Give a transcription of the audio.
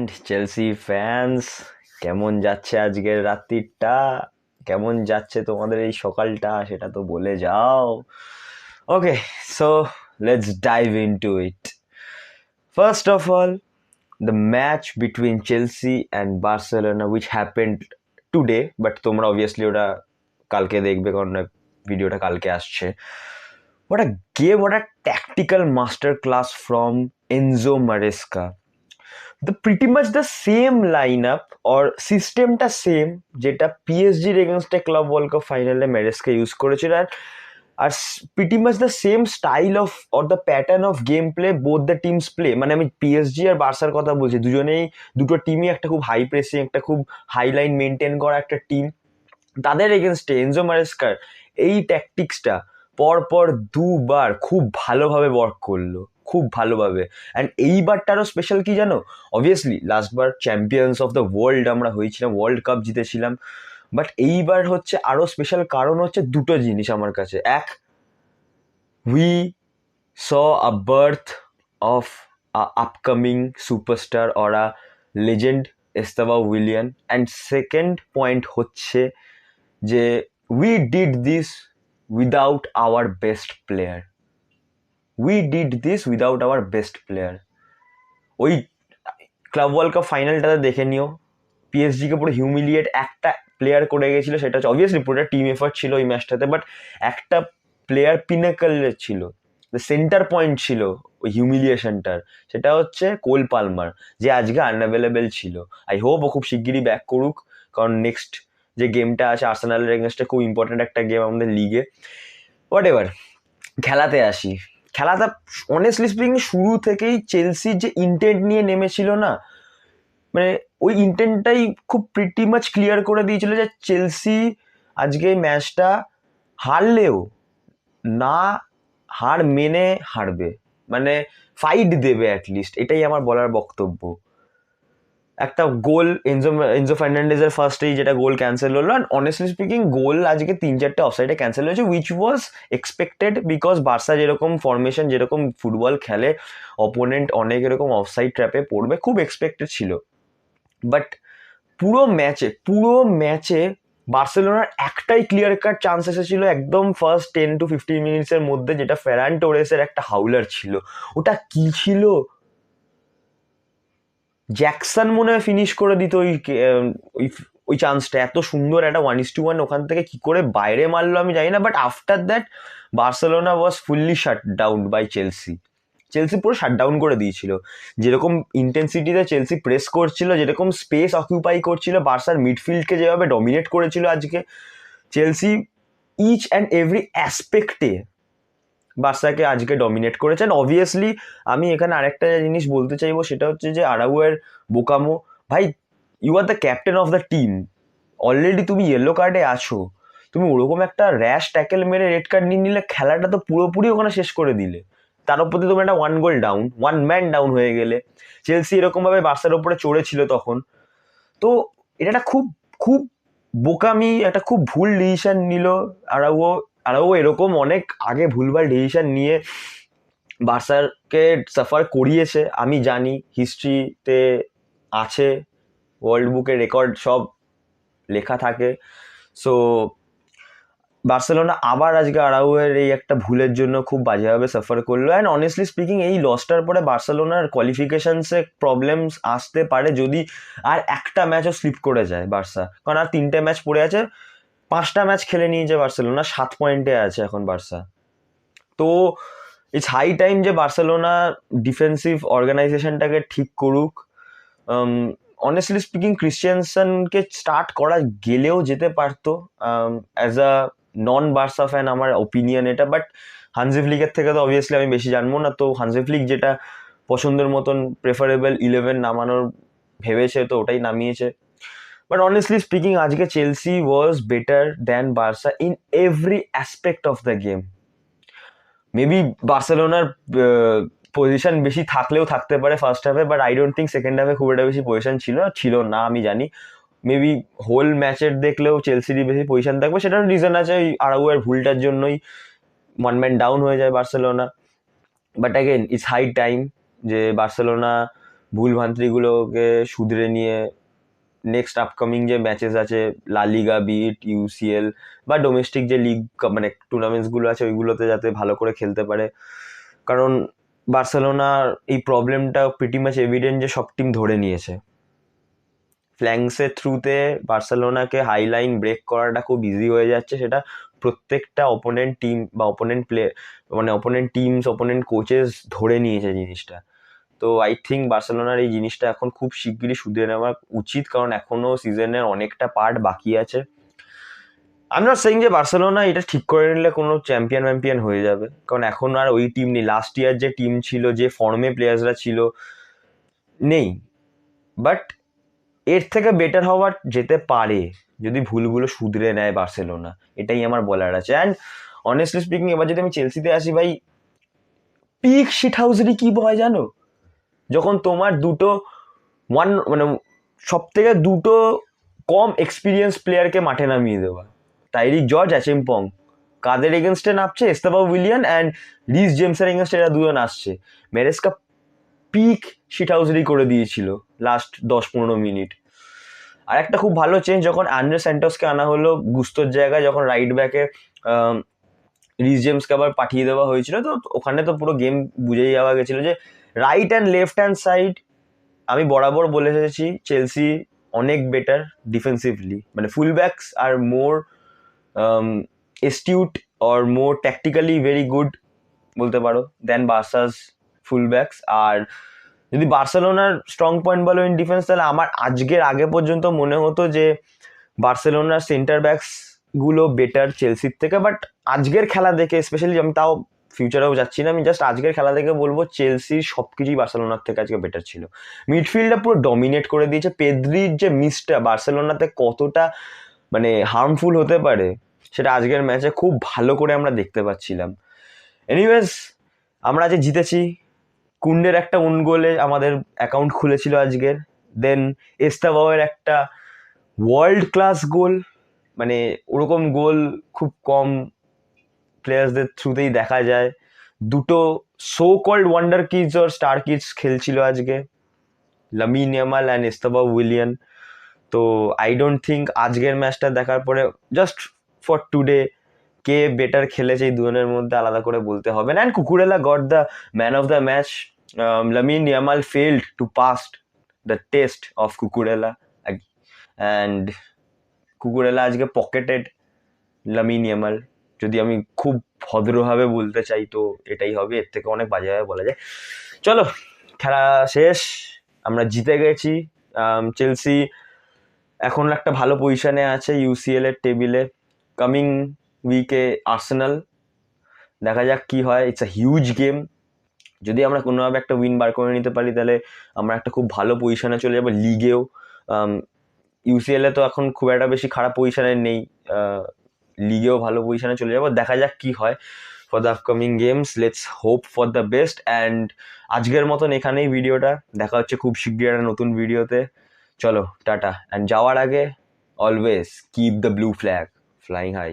And Chelsea fans, কেমন যাচ্ছে আজকের রাত্রিটা? কেমন যাচ্ছে তোমাদের এই সকালটা? সেটা তো বলে যাও। Okay, so let's dive into it. First of all, the match between Chelsea and Barcelona which happened today, but তোমরা obviously ওটা কালকে দেখবে কারণ ভিডিওটা কালকে আসছে। What a game, what a tactical master class from Enzo Maresca. The pretty much the same lineup or সিস্টেমটা same যেটা পিএসজির এগেনস্টে ক্লাব ওয়ার্ল্ড কাপ ফাইনালে মেরেস্কা ইউজ করেছিল, আর pretty much the same style of or the pattern of game play both the teams play. মানে আমি PSG আর বার্সার কথা বলছি, দুটো টিমই একটা খুব হাই প্রেসিং, একটা খুব হাই লাইন মেনটেন করা একটা টিম। তাদের এগেনস্টে এনজো মারেস্কার এই ট্যাকটিক্সটা পরপর দুবার খুব ভালোভাবে ওয়ার্ক করলো, খুব ভালোভাবে। অ্যান্ড এইবারটারও স্পেশাল কি জানো? অবভিয়াসলি লাস্টবার চ্যাম্পিয়ন্স অফ দ্য ওয়ার্ল্ড আমরা হয়েছিলাম, ওয়ার্ল্ড কাপ জিতেছিলাম, বাট এইবার হচ্ছে আরো স্পেশাল কারণ হচ্ছে দুটো জিনিস আমার কাছে। এক, we saw a birth of a upcoming superstar or a legend, Estevao Willian. And second point হচ্ছে যে we did this without our best player. ওই ক্লাব ওয়ার্ল্ড কাপ ফাইনালটাতে দেখে নিও, পিএসজিকে পুরো হিউমিলিয়েট একটা প্লেয়ার করে গেছিল, সেটা হচ্ছে অবভিয়াসলি পুরোটা টিম এফার্ট ছিল ওই ম্যাচটাতে, বাট একটা প্লেয়ার পিনাকলে ছিল, সেন্টার পয়েন্ট ছিল ওই হিউমিলিয়েশনটার, সেটা হচ্ছে কোল পালমার, যে আজকে আনঅ্যাভেলেবেল ছিল। আই হোপ ও খুব শিগগিরই ব্যাক করুক, কারণ নেক্সট যে গেমটা আছে আর্সেনালের এগেনস্টে খুব ইম্পর্টেন্ট একটা গেম আমাদের লিগে। হোয়াট এভার, খেলাতে আসি। খেলাটা অনেস্টলি স্পিকিং শুরু থেকেই চেলসির যে ইন্টেন্ট নিয়ে নেমেছিল না, মানে ওই ইন্টেন্টটাই খুব প্রিটি মাচ ক্লিয়ার করে দিয়েছিল যে চেলসি আজকে ম্যাচটা হারলেও না হার মেনে হারবে, মানে ফাইট দেবে অ্যাটলিস্ট, এটাই আমার বলার বক্তব্য। একটা গোল এনজো ফার্নান্ডেজের ফার্স্টেই যেটা গোল ক্যান্সেল হলো, অ্যান্ড অনেস্টলি স্পিকিং গোল আজকে 3-4টে অফসাইডে ক্যান্সেল হয়েছে, which was expected, because Barca যেরকম ফরমেশন, যেরকম ফুটবল খেলে, অপোনেন্ট অনেক এরকম অফসাইড ট্র্যাপে পড়বে, খুব এক্সপেক্টেড ছিল। বাট পুরো ম্যাচে বার্সেলোনার একটাই ক্লিয়ার কাট চান্স এসেছিল একদম ফার্স্ট 10 to 15 মিনিটসের মধ্যে, যেটা ফেরান টোরেসের একটা হাউলার ছিল। ওটা কি ছিল? জ্যাকসন মনে হয় ফিনিশ করে দিত ওই ওই চান্সটা। এত সুন্দর একটা 1:1 ওখান থেকে কি করে বাইরে মারলো আমি জানি না, but after that Barcelona was fully shut down by Chelsea পুরো শাটডাউন করে দিয়েছিল। যেরকম ইন্টেন্সিটিতে চেলসি প্রেস করছিল, যেরকম স্পেস অকিউপাই করছিল, বার্সার মিডফিল্ডকে যেভাবে ডমিনেট করেছিল আজকে চেলসি, ইচ অ্যান্ড এভরি অ্যাসপেক্টে বার্সাকে আজকে ডমিনেট করেছেন। অবভিয়াসলি আমি এখানে আরেকটা জিনিস বলতে চাইবো, সেটা হচ্ছে যে আরাউয়ের বোকামো। ভাই, you are the captain of the team, already তুমি ইয়েলো কার্ডে আছো, তুমি ওরকম একটা র্যাশ ট্যাকেল মেরে রেড কার্ড নিয়ে নিলে খেলাটা তো পুরোপুরি ওখানে শেষ করে দিলে। তার উপর তুমি একটা ওয়ান ম্যান ডাউন হয়ে গেলে। চেলসি এরকম ভাবে বার্সার ওপরে চড়েছিল তখন। তো এটা একটা খুব খুব বোকামি, একটা খুব ভুল ডিসিশন নিল আরাউও। আরাউও এরকম অনেক আগে ভুলভাল ডিসিশন নিয়ে বার্সাকে সাফার করিয়েছে, আমি জানি, হিস্ট্রিতে আছে, ওয়ার্ল্ড বুকে রেকর্ড সব লেখা থাকে। সো বার্সেলোনা আবার আজকে আরাউয়ের এই একটা ভুলের জন্য খুব বাজেভাবে সাফার করলো। অ্যান্ড অনেস্টলি স্পিকিং এই লসটার পরে বার্সেলোনার কোয়ালিফিকেশনসে প্রবলেমস আসতে পারে যদি আর একটা ম্যাচও স্লিপ করে যায় বার্সা, কারণ আর 3টে ম্যাচ পড়ে আছে, 5টা ম্যাচ খেলে নিয়েছে বার্সেলোনা, 7 পয়েন্টে আছে এখন বার্সা। তো ইটস হাই টাইম যে বার্সেলোনা ডিফেন্সিভ অর্গানাইজেশনটাকে ঠিক করুক। অনেস্টলি স্পিকিং ক্রিশ্চিয়ানসনকে স্টার্ট করা গেলেও যেতে পারতো as a non Barca fan, আমার ওপিনিয়ন এটা। বাট হানজি ফ্লিকের থেকে তো অবভিয়াসলি আমি বেশি জানবো না, তো হানজি ফ্লিক যেটা পছন্দের মতন প্রেফারেবল 11 নামানোর ভেবেছে তো ওটাই নামিয়েছে। বাট অনেস্টলি স্পিকিং আজকে Chelsea was better than Barca in every aspect of the game. Maybe বার্সেলোনার পজিশন বেশি থাকলেও থাকতে পারে ফার্স্ট হাফে, but I don't think second হাফে খুব একটা বেশি পজিশন ছিল না, আমি জানি। মেবি হোল ম্যাচের দেখলেও চেলসিরই বেশি পজিশন থাকবে, সেটার রিজন আছে ওই আরাউয়ের ভুলটার জন্যই ওয়ান ম্যান ডাউন হয়ে যায় Barcelona. But again it's high time যে বার্সেলোনা ভুলভ্রান্তিগুলোকে শুধরে নিয়ে নেক্সট আপকামিং যে ম্যাচেস আছে, লা লিগা বিট, ইউসিএল বা ডোমেস্টিক যে লিগ মানে টুর্নামেন্টসগুলো আছে ওইগুলোতে যাতে ভালো করে খেলতে পারে। কারণ বার্সেলোনার এই প্রবলেমটা প্রিটি মাচ এভিডেন্ট যে সব টিম ধরে নিয়েছে। ফ্ল্যাঙ্কসের থ্রুতে বার্সেলোনাকে হাই লাইন ব্রেক করাটা খুব ইজি হয়ে যাচ্ছে, সেটা প্রত্যেকটা অপোনেন্ট টিম বা অপোনেন্ট প্লেয়ার মানে অপোনেন্ট টিমস অপোনেন্ট কোচেস ধরে নিয়েছে জিনিসটা। তো আই থিঙ্ক বার্সেলোনার এই জিনিসটা এখন খুব শিগগিরই শুধরে নেওয়া উচিত, কারণ এখনো সিজনের অনেকটা পার্ট বাকি আছে। আমি নট সেইং যে বার্সেলোনা এটা ঠিক করে নিলে কোনো চ্যাম্পিয়ন হয়ে যাবে, কারণ এখন আর ওই টিম নেই। লাস্ট ইয়ার যে টিম ছিল, যে ফর্মে প্লেয়ার্সরা ছিল, নেই। বাট এর থেকে বেটার হওয়ার যেতে পারে যদি ভুলগুলো শুধরে নেয় বার্সেলোনা, এটাই আমার বলার আছে। অ্যান্ড অনেস্টলি স্পিকিং, এবার যদি আমি চেলসিতে আসি, ভাই পিক শিট হাউসেরই কি হয় জানো, যখন তোমার দুটো মানে সব থেকে দুটো কম এক্সপিরিয়েন্স প্লেয়ারকে মাঠে নামিয়ে দেওয়া, টাইরিক জর্জ, অ্যাচেমপং, কাদের এগেনস্টে নামছে? এস্তেভাও উইলিয়ান অ্যান্ড রিস জেমসের এগেনস্টে এরা দুজন আসছে। মেরেস্কা পিক শিট হাউসেরই করে দিয়েছিল লাস্ট 10-15 মিনিট। আর একটা খুব ভালো চেঞ্জ যখন আন্দ্রে স্যান্টোসকে আনা হলো গুস্তোর জায়গায়, যখন রাইট ব্যাকে রিস জেমসকে আবার পাঠিয়ে দেওয়া হয়েছিল, তো ওখানে তো পুরো গেম বুঝেই যাওয়া গেছিল যে right and left hand side, আমি বরাবর বলে এসেছি চেলসি অনেক বেটার ডিফেন্সিভলি, মানে ফুল ব্যাকস আর more astute or more tactically very good বলতে পারো দেন বার্সাস ফুল ব্যাকস। আর যদি বার্সেলোনার স্ট্রং পয়েন্ট বলো ইন ডিফেন্স, তাহলে আমার আজকের আগে পর্যন্ত মনে হতো যে বার্সেলোনার সেন্টার ব্যাকস গুলো বেটার চেলসির থেকে। বাট আজকের খেলা দেখে স্পেশালি, আমি তাও ফিউচারেও যাচ্ছি না, আমি জাস্ট আজকের খেলা দেখে বলবো চেলসির সবকিছুই বার্সেলোনার থেকে আজকে বেটার ছিল। মিডফিল্ডটা পুরো ডমিনেট করে দিয়েছে। পেদ্রির যে মিসটা বার্সেলোনাতে কতটা মানে হার্মফুল হতে পারে সেটা আজকের ম্যাচে খুব ভালো করে আমরা দেখতে পাচ্ছিলাম। এনিওয়েজ, আমরা আজকে জিতেছি। কুন্ডের একটা ওন গোলে আমাদের অ্যাকাউন্ট খুলেছিল আজকের। দেন এস্তাভাওয়ের একটা ওয়ার্ল্ড ক্লাস গোল, মানে ওরকম গোল খুব কম প্লেয়ার্সদের থ্রুতেই দেখা যায়। দুটো সো কল্ড ওয়ান্ডার কিডস আর স্টার কিডস খেলছিল আজকে, Lamine Yamal and Estevao Willian. তো আই ডোন্ট থিঙ্ক আজকের ম্যাচটা দেখার পরে জাস্ট ফর টুডে কে বেটার খেলেছে এই দুজনের মধ্যে আলাদা করে বলতে হবে না। And Cucurella got the man of the match. Lamine Yamal failed to pass the test of Cucurella, and Cucurella আজকে পকেটেড লামিন ইয়ামাল। যদি আমি খুব ভদ্রভাবে বলতে চাই তো এটাই হবে, এর থেকে অনেক বাজেভাবে বলা যায়। চলো, খেলা শেষ, আমরা জিতে গেছি। চেলসি এখন একটা ভালো পজিশনে আছে ইউসিএল এর টেবিলে। কামিং উইকে আর্সেনাল, দেখা যাক কি হয়। It's a huge game. যদি আমরা কোনোভাবে একটা উইন বার করে নিতে পারি তাহলে আমরা একটা খুব ভালো পজিশনে চলে যাবো লিগেও। ইউসিএল এ তো এখন খুব একটা বেশি খারাপ পজিশনে নেই, লিগেও ভালো পজিশনে চলে যাবো। দেখা যাক কি হয় for the upcoming games. Let's hope for the best. And আজকের মতন এখানেই ভিডিওটা, দেখা হচ্ছে খুব শিগগির একটা নতুন ভিডিওতে। চলো টাটা। অ্যান্ড যাওয়ার আগে always keep the blue flag flying high.